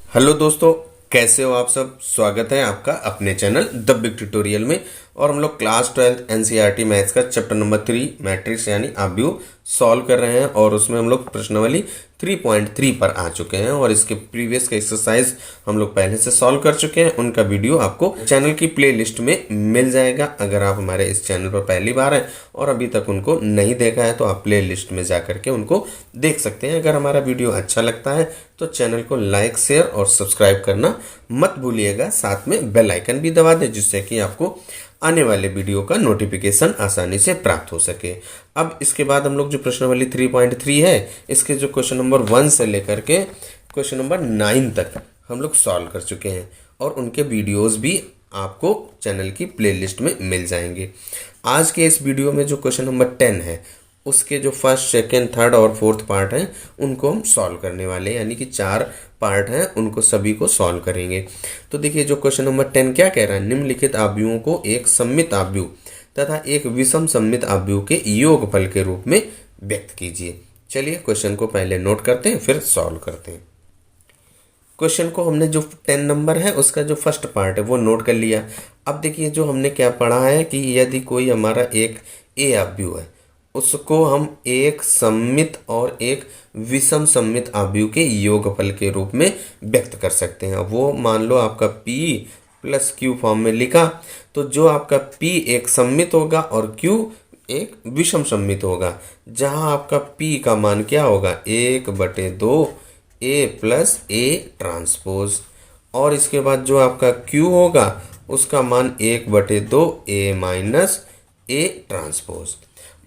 Hello दोस्तों, कैसे हो आप सब। स्वागत है आपका अपने चैनल द बिग ट्यूटोरियल में। और हम लोग क्लास 12 एनसीईआरटी मैथ्स का चैप्टर नंबर 3 मैट्रिक्स यानी आव्यूह सॉल्व कर रहे हैं। और उसमें हम लोग प्रश्नावली 3.3 पर आ चुके हैं और इसके प्रीवियस का एक्सरसाइज हम लोग पहले से सॉल्व कर चुके हैं। उनका वीडियो आपको चैनल की प्लेलिस्ट में मिल जाएगा। अगर आप हमारे इस चैनल पर पहली बार हैं और अभी तक उनको नहीं देखा है तो आप प्ले लिस्ट में जा करके उनको देख सकते हैं। अगर हमारा वीडियो अच्छा लगता है तो चैनल को लाइक, शेयर और सब्सक्राइब करना मत भूलिएगा। साथ में बेल आइकन भी दबा दें जिससे कि आपको आने वाले वीडियो का नोटिफिकेशन आसानी से प्राप्त हो सके। अब इसके बाद हम लोग जो प्रश्नावली 3.3 है इसके जो क्वेश्चन नंबर 1 से लेकर के क्वेश्चन नंबर 9 तक हम लोग सॉल्व कर चुके हैं और उनके वीडियोस भी आपको चैनल की प्लेलिस्ट में मिल जाएंगे। आज के इस वीडियो में जो क्वेश्चन नंबर 10 है उसके जो फर्स्ट, सेकेंड, थर्ड और फोर्थ पार्ट हैं उनको हम सॉल्व करने वाले हैं, यानी कि 4 पार्ट हैं, उनको सभी को सॉल्व करेंगे। तो देखिए जो क्वेश्चन नंबर 10 क्या कह रहा है, निम्नलिखित आव्यूहों को एक सममित आव्यूह तथा एक विषम सममित आव्यूह के योगफल के रूप में व्यक्त कीजिए। चलिए क्वेश्चन को पहले नोट करते हैं फिर सॉल्व करते हैं। क्वेश्चन को हमने जो 10 नंबर है उसका जो फर्स्ट पार्ट है वो नोट कर लिया। अब देखिए जो हमने क्या पढ़ा है कि यदि कोई हमारा एक ए आव्यूह है उसको हम एक सममित और एक विषम सममित आव्यूह के योगफल के रूप में व्यक्त कर सकते हैं। वो मान लो आपका P प्लस Q फॉर्म में लिखा, तो जो आपका P एक सममित होगा और Q एक विषम सममित होगा, जहां आपका P का मान क्या होगा 1/2 A प्लस A ट्रांसपोज, और इसके बाद जो आपका Q होगा उसका मान 1/2 A माइनस A ट्रांसपोज,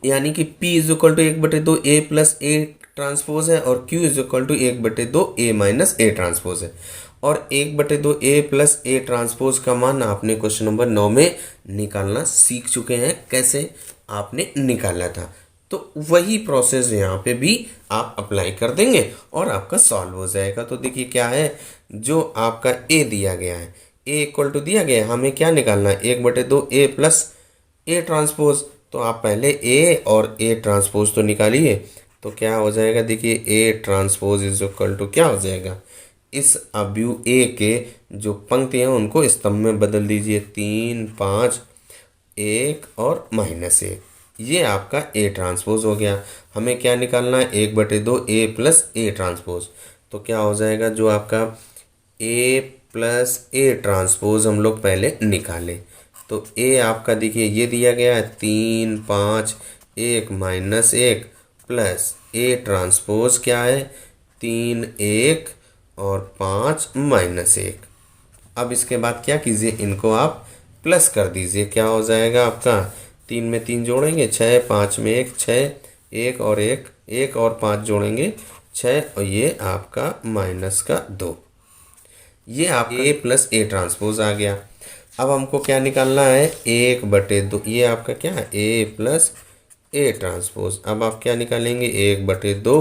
यानी कि P is equal to 1/2 A plus A transpose है और Q is equal to 1/2 A minus A transpose है। और 1/2 A प्लस A ट्रांसपोज का मान आपने क्वेश्चन नंबर 9 में निकालना सीख चुके हैं, कैसे आपने निकाला था। तो वही प्रोसेस यहाँ पे भी आप अप्लाई कर देंगे और आपका सॉल्व हो जाएगा। तो देखिए क्या है, जो आपका A दिया गया है, A इक्वल टू दिया गया है, हमें क्या निकालना है 1/2 A प्लस A ट्रांसपोज। तो आप पहले A और A ट्रांसपोज तो निकालिए, तो क्या हो जाएगा, देखिए A transpose is equal to क्या हो जाएगा, इस आव्यूह A के जो पंक्ति हैं उनको स्तंभ में बदल दीजिए, 3, 5, 1 और -1। ये आपका A ट्रांसपोज हो गया। हमें क्या निकालना है 1/2 A प्लस A ट्रांसपोज। तो क्या हो जाएगा, जो आपका A प्लस A ट्रांसपोज हम लोग पहले निकालें। तो A आपका देखिए ये दिया गया है 3, 5, 1 -1 प्लस A ट्रांसपोज क्या है 3, 1 और 5 -1। अब इसके बाद क्या कीजिए, इनको आप प्लस कर दीजिए। क्या हो जाएगा आपका 3 में 3 जोड़ेंगे 6, 5 में 1 6, 1 और 1 1 और 5 जोड़ेंगे 6 और ये आपका -2। ये आपका A प्लस A ट्रांसपोज आ गया। अब हमको क्या निकालना है 1/2, ये आपका क्या है A प्लस A ट्रांसपोज। अब आप क्या निकालेंगे 1/2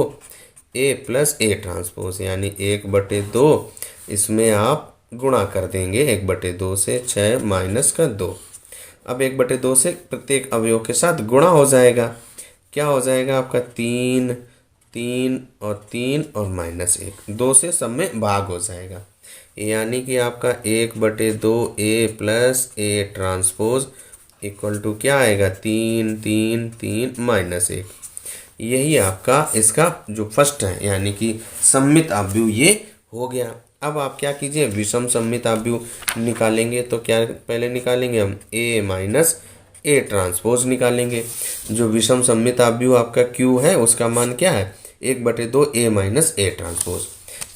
A प्लस A ट्रांसपोज, यानी 1/2 इसमें आप गुणा कर देंगे 1/2 से 6 माइनस का 2। अब 1/2 से प्रत्येक अवयव के साथ गुणा हो जाएगा, क्या हो जाएगा आपका 3, 3 और 3 और -1, 2 से सब में भाग हो जाएगा, यानी कि आपका 1/2 A plus A transpose equal to क्या आएगा 3, 3, 3 -1। यही आपका इसका जो फर्स्ट है यानी कि सममित आव्यूह ये हो गया। अब आप क्या कीजिए, विषम सममित आव्यूह निकालेंगे। तो क्या पहले निकालेंगे हम A माइनस A ट्रांसपोज निकालेंगे। जो विषम सममित आव्यूह आपका Q है उसका मान क्या है 1/2 A माइनस A ट्रांसपोज।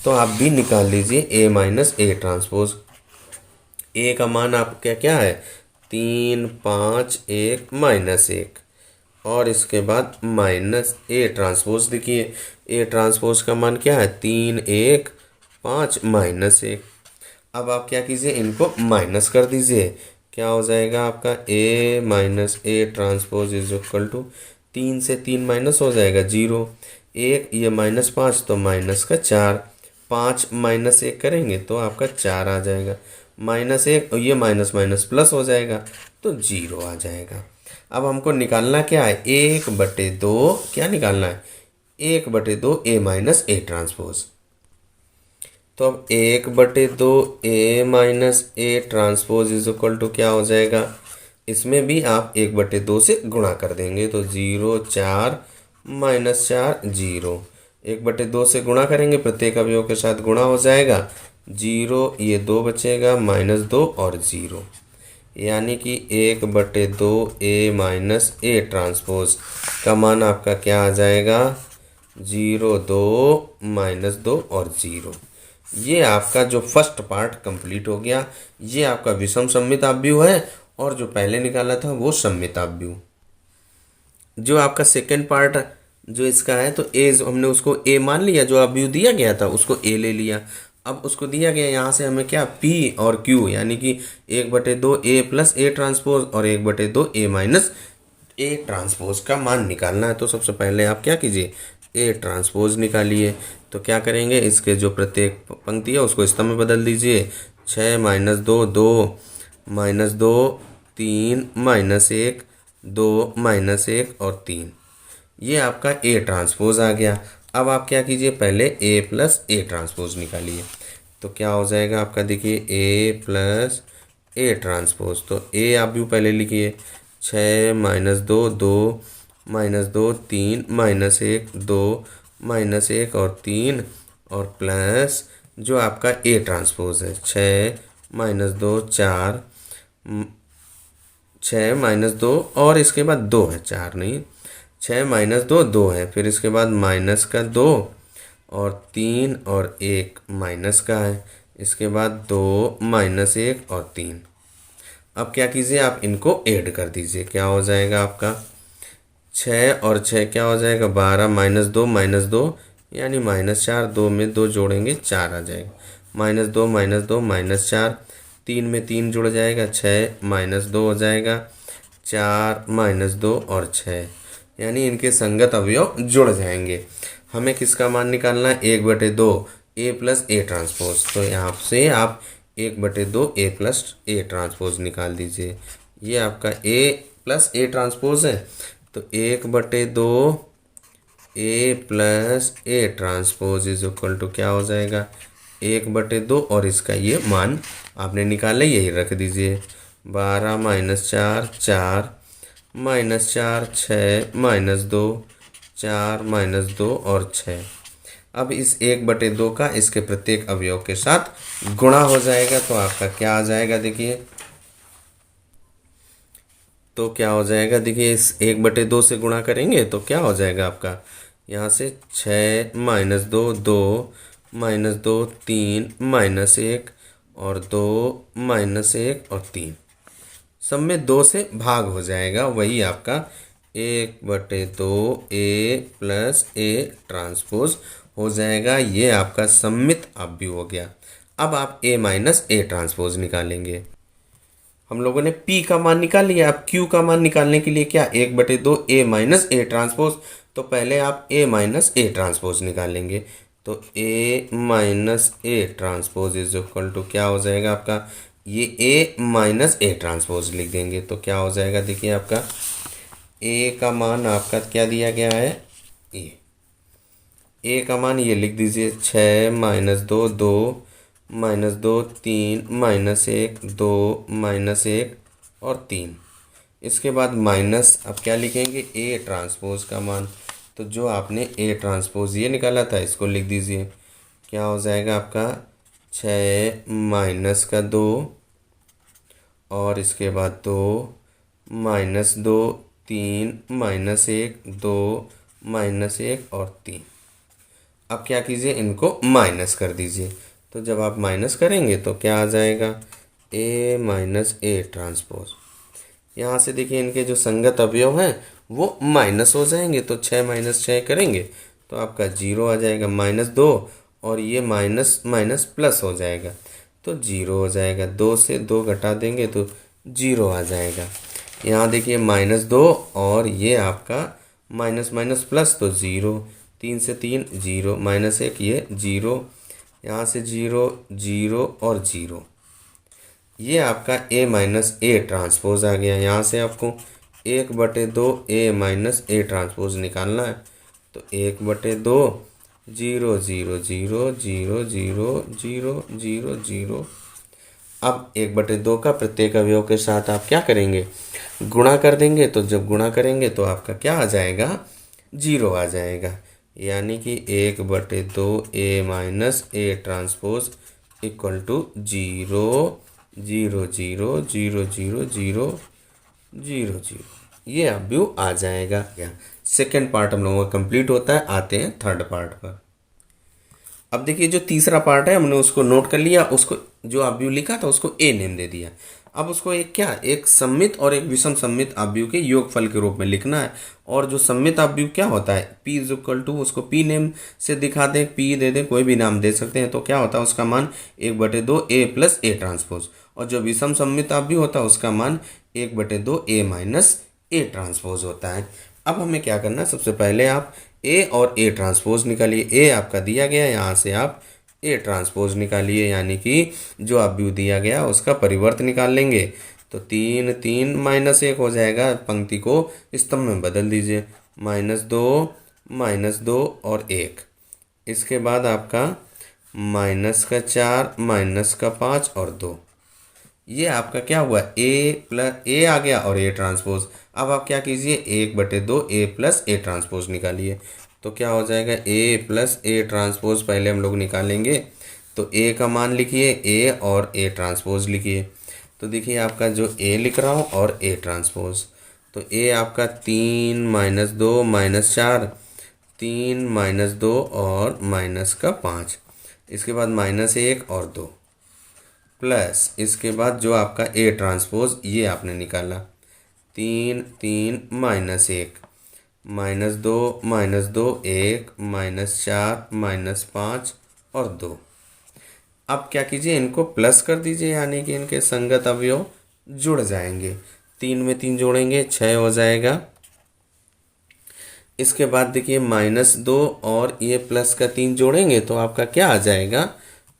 तो आप भी निकाल लीजिए A minus A transpose. A का मान आपका क्या है 3, 5, 1 -1 और इसके बाद -A ट्रांसपोज। देखिए A ट्रांसपोज का मान क्या है 3, 1, 5 -1। अब आप क्या कीजिए, इनको माइनस कर दीजिए। क्या हो जाएगा आपका A minus A transpose is equal to 3 से 3 माइनस हो जाएगा 0, 1 ये -5 तो -4, 5 -1 करेंगे तो आपका 4 आ जाएगा, -1 और ये माइनस माइनस प्लस हो जाएगा तो 0 आ जाएगा। अब हमको निकालना क्या है 1/2, क्या निकालना है 1/2 A माइनस A ट्रांसपोज। तो अब 1/2 A minus A transpose is equal to क्या हो जाएगा, इसमें भी आप 1/2 से गुणा कर देंगे तो 0 4 -4 0। 1/2 से गुणा करेंगे, प्रत्येक अवयव के साथ गुणा हो जाएगा, 0 ये 2 बचेगा, -2 और 0, यानी कि 1/2 ए माइनस ए ट्रांसपोज का मान आपका क्या आ जाएगा, 0 2 -2 और 0। ये आपका जो फर्स्ट पार्ट कंप्लीट हो गया। ये आपका विषम सममित आव्यूह है और जो पहले निकाला था वो सममित आव्यूह। जो आपका सेकेंड पार्ट जो इसका है, तो ए हमने उसको ए मान लिया, जो आव्यूह दिया गया था उसको ए ले लिया। अब उसको दिया गया, यहाँ से हमें क्या पी और क्यू, यानी कि 1/2 ए प्लस ए ट्रांसपोज और 1/2 ए माइनस ए ट्रांसपोज का मान निकालना है। तो सबसे पहले आप क्या कीजिए, ए ट्रांसपोज निकालिए। तो क्या करेंगे, इसके जो प्रत्येक पंक्ति है उसको स्तंभ में बदल दीजिए। 6 -2 2 -2 3 -1 2 -1 और 3, ये आपका ए ट्रांसपोज आ गया। अब आप क्या कीजिए, पहले ए प्लस ए ट्रांसपोज निकालिए। तो क्या हो जाएगा आपका, देखिए ए प्लस ए ट्रांसपोज। तो ए आप भी पहले लिखिए, 6 -2 2 -2 3 -1 2 -1 और 3 और प्लस जो आपका ए ट्रांसपोज है 6 -2 4 6 -2 और इसके बाद 2 है, 4 नहीं, 6 -2 2 है, फिर इसके बाद माइनस का 2 और 3 और 1 माइनस का है, इसके बाद 2 -1 और 3। अब क्या कीजिए, आप इनको ऐड कर दीजिए। क्या हो जाएगा आपका, 6 और 6 क्या हो जाएगा, 12 -2 यानी -4, 2 में 2 जोड़ेंगे 4 आ जाएगा, -2 -4, 3 में 3 जुड़ जाएगा, 6 -2 हो जाएगा, 4 -2 और 6, यानी इनके संगत अवयव जुड़ जाएंगे। हमें किसका मान निकालना है, 1/2 ए प्लस ए ट्रांसपोज। तो यहाँ से आप 1/2 ए प्लस ए ट्रांसपोज निकाल दीजिए। ये आपका ए प्लस ए ट्रांसपोज है, तो 1/2 A plus A transpose is equal to क्या हो जाएगा, 1/2 और इसका ये मान आपने निकाला, यही रख दीजिए। 12 -4 4 -4 6 -2 4 -2 और 6। अब इस 1/2 का इसके प्रत्येक अवयव के साथ गुणा हो जाएगा, तो आपका क्या आ जाएगा, देखिए तो क्या हो जाएगा, देखिए इस 1/2 से गुणा करेंगे तो क्या हो जाएगा आपका, यहाँ से 6 -2 2 -2 3 -1 और 2 -1 और 3, सब में 2 से भाग हो जाएगा, वही आपका 1/2 ए प्लस ए ट्रांसपोज हो जाएगा। ये आपका सममित आव्यूह हो गया। अब आप ए माइनस ए ट्रांसपोज निकालेंगे। हम लोगों ने P का मान निकाल लिया। अब Q का मान निकालने के लिए क्या, 1/2 ए माइनस ए ट्रांसपोज। तो पहले आप ए माइनस ए ट्रांसपोज निकालेंगे। तो A minus A transpose is equal to क्या हो जाएगा आपका, ये ए माइनस ए ट्रांसपोज लिख देंगे। तो क्या हो जाएगा, देखिए आपका ए का मान आपका क्या दिया गया है, ए का मान ये लिख दीजिए, 6 -2 2 -2 3 -1 2 -1 और 3। इसके बाद माइनस, अब क्या लिखेंगे, ए ट्रांसपोज का मान। तो जो आपने ए ट्रांसपोज ये निकाला था इसको लिख दीजिए। क्या हो जाएगा आपका, 6 माइनस का 2 और इसके बाद 2 -2 3 -1 2 -1 और 3। अब क्या कीजिए, इनको माइनस कर दीजिए। तो जब आप माइनस करेंगे तो क्या आ जाएगा, ए माइनस ए ट्रांसपोज। यहाँ से देखिए इनके जो संगत अवयव हैं वो माइनस हो जाएंगे। तो 6 -6 करेंगे तो आपका 0 आ जाएगा, -2 और ये माइनस माइनस प्लस हो जाएगा तो 0 हो जाएगा। 2 से 2 घटा देंगे तो 0 आ जाएगा। यहाँ देखिए -2 और ये आपका माइनस माइनस प्लस तो 0, 3 से 3 0, -1 ये 0, यहाँ से 0 0 और 0। ये आपका ए माइनस ए ट्रांसपोज आ गया। यहाँ से आपको 1/2 ए माइनस ए ट्रांसपोज निकालना है। तो 1/2 zero zero zero zero zero zero zero zero. अब 1/2 का प्रत्येक अवयव के साथ आप क्या करेंगे, गुणा कर देंगे। तो जब गुणा करेंगे तो आपका क्या आ जाएगा, जीरो आ जाएगा। यानी कि 1/2 A minus A transpose equal to zero zero zero zero zero zero zero zero. ये अवयव आ जाएगा। क्या सेकेंड पार्ट हम लोगों का कंप्लीट होता है। आते हैं थर्ड पार्ट पर। अब देखिए जो तीसरा पार्ट है हमने उसको नोट कर लिया, उसको जो अवयव लिखा था उसको ए नेम दे दिया। अब उसको एक सममित और एक विषम सममित अवयव के योगफल के रूप में लिखना है। और जो सममित अवयव क्या होता है, p इज इक्वल टू, उसको p नेम से दिखा दें, p दे दें, कोई भी नाम दे सकते हैं। तो क्या होता है उसका मान 1/2 a प्लस ए ट्रांसपोज। और जो विषम सममित अवयव होता है उसका मान 1/2 a माइनस ए ट्रांसपोज होता है। अब हमें क्या करना है, सबसे पहले आप ए और ए ट्रांसपोज निकालिए। ए आपका दिया गया है, यहाँ से आप ए ट्रांसपोज निकालिए, यानी कि जो अवयव दिया गया उसका परिवर्त निकाल लेंगे। तो 3 3 -1 हो जाएगा। पंक्ति को स्तंभ में बदल दीजिए, -2 और 1। इसके बाद आपका -4 -5 और 2। ये आपका क्या हुआ, ए प्लस ए आ गया और ए ट्रांसपोज। अब आप क्या कीजिए, 1/2 ए प्लस ए ट्रांसपोज निकालिए। तो क्या हो जाएगा, ए प्लस ए ट्रांसपोज पहले हम लोग निकालेंगे। तो ए का मान लिखिए, ए और ए ट्रांसपोज लिखिए। तो देखिए आपका जो ए लिख रहा हूँ और ए ट्रांसपोज। तो ए आपका 3 -2 -4, 3 -2 और -5। इसके बाद -1 और 2 प्लस इसके बाद जो आपका ए ट्रांसपोज ये आपने निकाला, 3 3 -1 -2 -2 1 -4 -5 और 2। अब क्या कीजिए, इनको प्लस कर दीजिए, यानी कि इनके संगत अवयव जुड़ जाएंगे। 3 में 3 जोड़ेंगे 6 हो जाएगा। इसके बाद देखिए -2 और ये प्लस का 3 जोड़ेंगे तो आपका क्या आ जाएगा,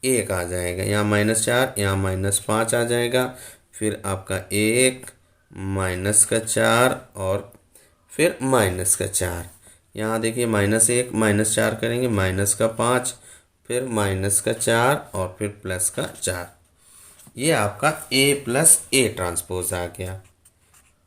1 आ जाएगा। यहाँ -4, यहाँ -5 आ जाएगा। फिर आपका 1 -4 और फिर -4। यहाँ देखिए -1 -4 करेंगे, -5, फिर -4 और फिर +4। ये आपका a प्लस ए ट्रांसपोज आ गया,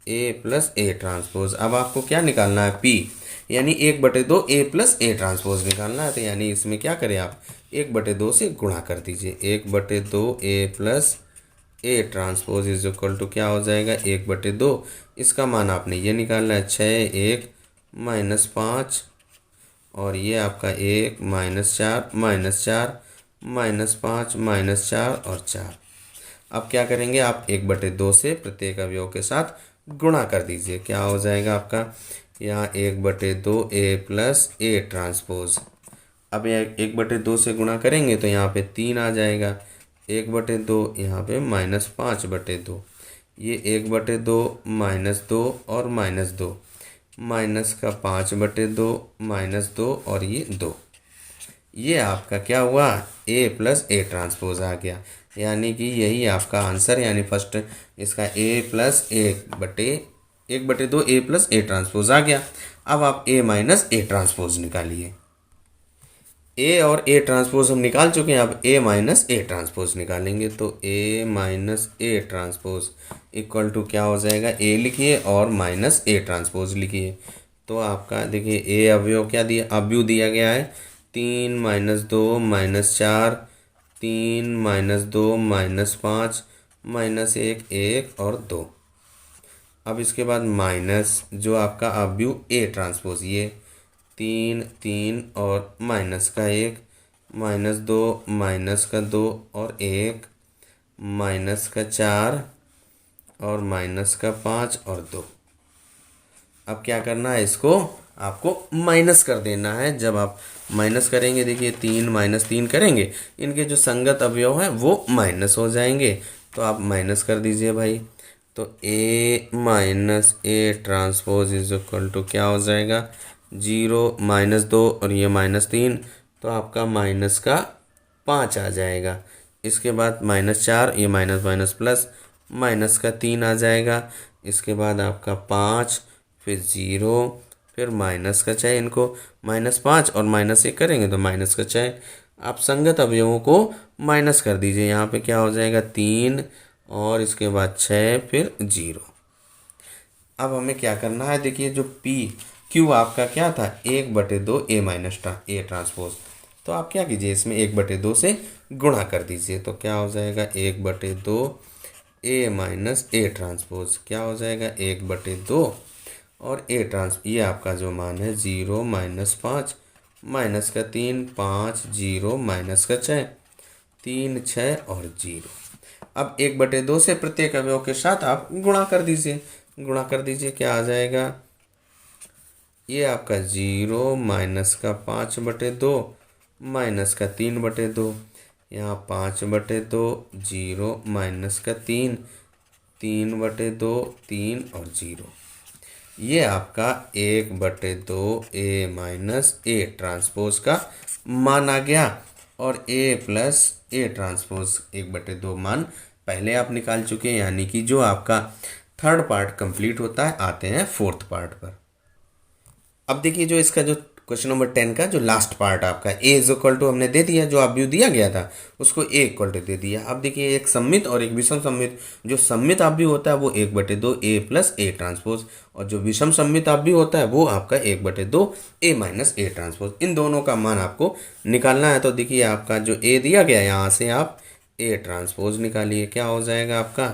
a प्लस ए ट्रांसपोज। अब आपको क्या निकालना है, p, यानी 1/2 a प्लस ए ट्रांसपोज निकालना है। तो यानी इसमें क्या करें आप, 1/2 से गुणा कर दीजिए। 1/2 a plus A transpose is equal to क्या हो जाएगा, 1/2। इसका मान आपने ये निकालना है, 6 1 -5 और ये आपका 1 -4 -4 -5 -4 और 4। अब क्या करेंगे आप, 1/2 से प्रत्येक अवयव के साथ गुणा कर दीजिए। क्या हो जाएगा आपका, यहाँ 1/2 a प्लस ए ट्रांसपोज। अब 1/2 से गुणा करेंगे तो यहाँ पे 3 आ जाएगा। 1/2 यहाँ पे -5/2। ये 1/2 -2 और -2, -5/2 -2 और ये 2। ये आपका क्या हुआ, a प्लस ए ट्रांसपोज आ गया। यानी कि यही आपका आंसर, यानी फर्स्ट इसका a plus 1/2 a plus A transpose आ गया। अब आप a माइनस ए ट्रांसपोज निकालिए। a और a ट्रांसपोज हम निकाल चुके हैं, अब a माइनस ए ट्रांसपोज निकालेंगे। तो a minus A transpose equal to क्या हो जाएगा, a लिखिए और माइनस ए ट्रांसपोज लिखिए। तो आपका देखिए a अवयव क्या दिया, अवयव दिया गया है 3 -2 -4, 3 -2 -5 -1 1 और 2। अब इसके बाद माइनस जो आपका अवयव ए ट्रांसपोज, ये 3 3 और -1 -2 -2 और 1 -4 और -5 और 2। अब क्या करना है, इसको आपको माइनस कर देना है। जब आप माइनस करेंगे, देखिए 3 -3 करेंगे, इनके जो संगत अवयव हैं वो माइनस हो जाएंगे। तो आप माइनस कर दीजिए भाई। तो a minus A transpose is equal to क्या हो जाएगा, 0 -2 और ये -3, तो आपका -5 आ जाएगा। इसके बाद -4, ये माइनस माइनस प्लस, -3 आ जाएगा। इसके बाद आपका 5, फिर 0, फिर माइनस का छः, इनको -5 और -1 करेंगे तो माइनस का 6। आप संगत अवयवों को माइनस कर दीजिए। यहाँ पे क्या हो जाएगा 3 और इसके बाद 6 फिर 0। अब हमें क्या करना है, देखिए जो क्यू आपका क्या था 1/2 ए माइनस ए ट्रांसपोज। तो आप क्या कीजिए इसमें 1/2 से गुणा कर दीजिए। तो क्या हो जाएगा 1/2 ए माइनस ए ट्रांसपोज, क्या हो जाएगा 1/2 और ये आपका जो मान है 0 -5 -3 5 0 -6 3 6 और 0। अब 1/2 से प्रत्येक अवयव के साथ आप गुणा कर दीजिए। गुणा कर दीजिए, क्या आ जाएगा, ये आपका 0 -5/2 -3/2, यहाँ 5/2 0 -3 3/2 3 और 0। ये आपका 1/2 ए माइनस ए ट्रांसपोज का मान आ गया। और ए प्लस ए ट्रांसपोज 1/2 मान पहले आप निकाल चुके हैं, यानी कि जो आपका थर्ड पार्ट कंप्लीट होता है, आते हैं फोर्थ पार्ट पर। अब देखिए जो इसका जो क्वेश्चन नंबर 10 का जो लास्ट पार्ट आपका ए इज इक्वल टू हमने दे दिया, जो अवयव दिया गया था उसको ए इक्वल टू दे दिया। अब देखिए एक सममित और एक विषम सममित, जो सममित अवयव होता है वो 1/2 ए प्लस ए ट्रांसपोज, और जो विषम सममित अवयव होता है वो आपका 1/2 ए माइनस ए ट्रांसपोज। इन दोनों का मान आपको निकालना है। तो देखिए आपका जो ए दिया गया, यहाँ से आप ए ट्रांसपोज निकालिए। क्या हो जाएगा आपका,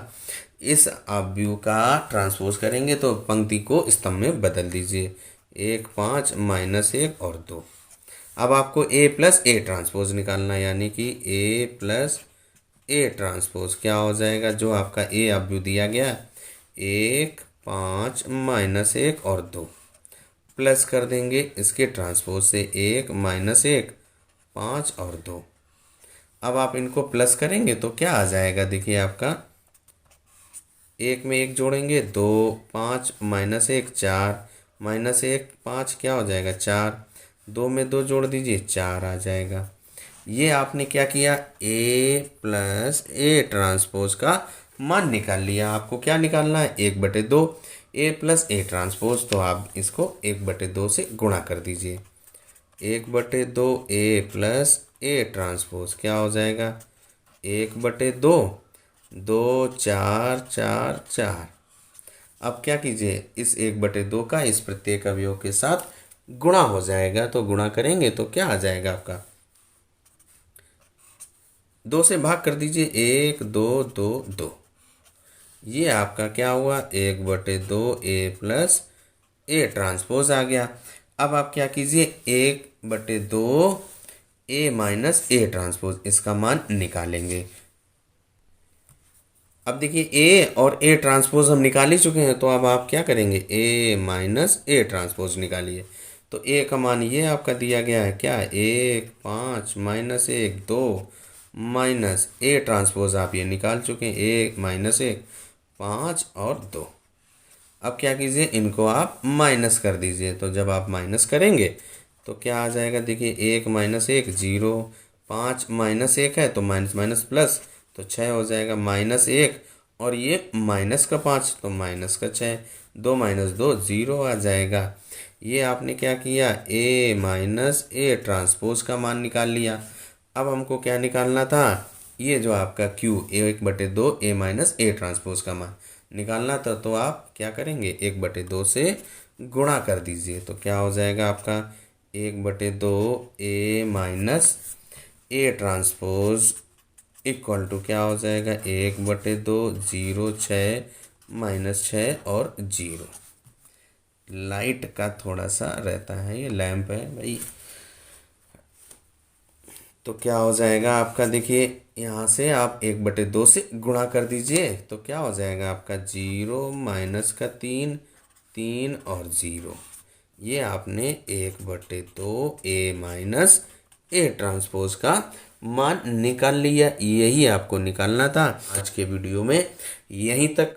इस अवयव का ट्रांसपोज करेंगे तो पंक्ति को स्तंभ में बदल दीजिए, 1 5 -1 और 2। अब आपको ए प्लस ए ट्रांसपोज निकालना है, यानी कि ए प्लस ए ट्रांसपोज क्या हो जाएगा, जो आपका ए अवयव दिया गया 1 5 -1 और 2 प्लस कर देंगे इसके ट्रांसपोज से 1 -1 5 और 2। अब आप इनको प्लस करेंगे तो क्या आ जाएगा, देखिए आपका 1 में 1 जोड़ेंगे 2 5 -1 4 -1 5 क्या हो जाएगा 4, 2 में 2 जोड़ दीजिए 4 आ जाएगा। ये आपने क्या किया, ए प्लस ए ट्रांसपोज का मान निकाल लिया। आपको क्या निकालना है 1/2 ए प्लस ए ट्रांसपोज, तो आप इसको 1/2 से गुणा कर दीजिए। 1/2 ए प्लस ए ट्रांसपोज क्या हो जाएगा 1/2 2 4 4 4। अब क्या कीजिए, इस 1/2 का इस प्रत्येक अवयव के साथ गुणा हो जाएगा। तो गुणा करेंगे तो क्या आ जाएगा आपका, 2 से भाग कर दीजिए, 1 2 2 2। ये आपका क्या हुआ 1/2 ए प्लस ए ट्रांसपोज आ गया। अब आप क्या कीजिए 1/2 ए माइनस ए ट्रांसपोज, इसका मान निकालेंगे। अब देखिए ए और ए ट्रांसपोज हम निकाल ही चुके हैं, तो अब आप क्या करेंगे ए माइनस ए ट्रांसपोज निकालिए। तो ए का मान ये आपका दिया गया है क्या 1 5 -1 2 माइनस ए ट्रांसपोज आप ये निकाल चुके हैं 1 -1 5 और 2। अब क्या कीजिए इनको आप माइनस कर दीजिए। तो जब आप माइनस करेंगे तो क्या आ जाएगा, देखिए 1 -1 0, 5 -1 है तो माइनस माइनस प्लस, तो 6 हो जाएगा -1 और ये -5 तो -6, 2 - 2 0 आ जाएगा। ये आपने क्या किया ए माइनस ए ट्रांसपोज का मान निकाल लिया। अब हमको क्या निकालना था, ये जो आपका Q 1/2 A minus A transpose का मान निकालना था। तो आप क्या करेंगे 1/2 से गुणा कर दीजिए। तो क्या हो जाएगा आपका 1/2 A minus A transpose equal to क्या हो जाएगा 1/2 0 6 -6 और 0। लाइट का थोड़ा सा रहता है, ये लैंप है भाई। तो क्या हो जाएगा आपका, देखिए यहाँ से आप 1/2 से गुणा कर दीजिए। तो क्या हो जाएगा आपका 0 -3 3 और 0। ये आपने 1/2 ए माइनस ए ट्रांसपोज का मान निकाल लिया। यही आपको निकालना था। आज के वीडियो में यहीं तक।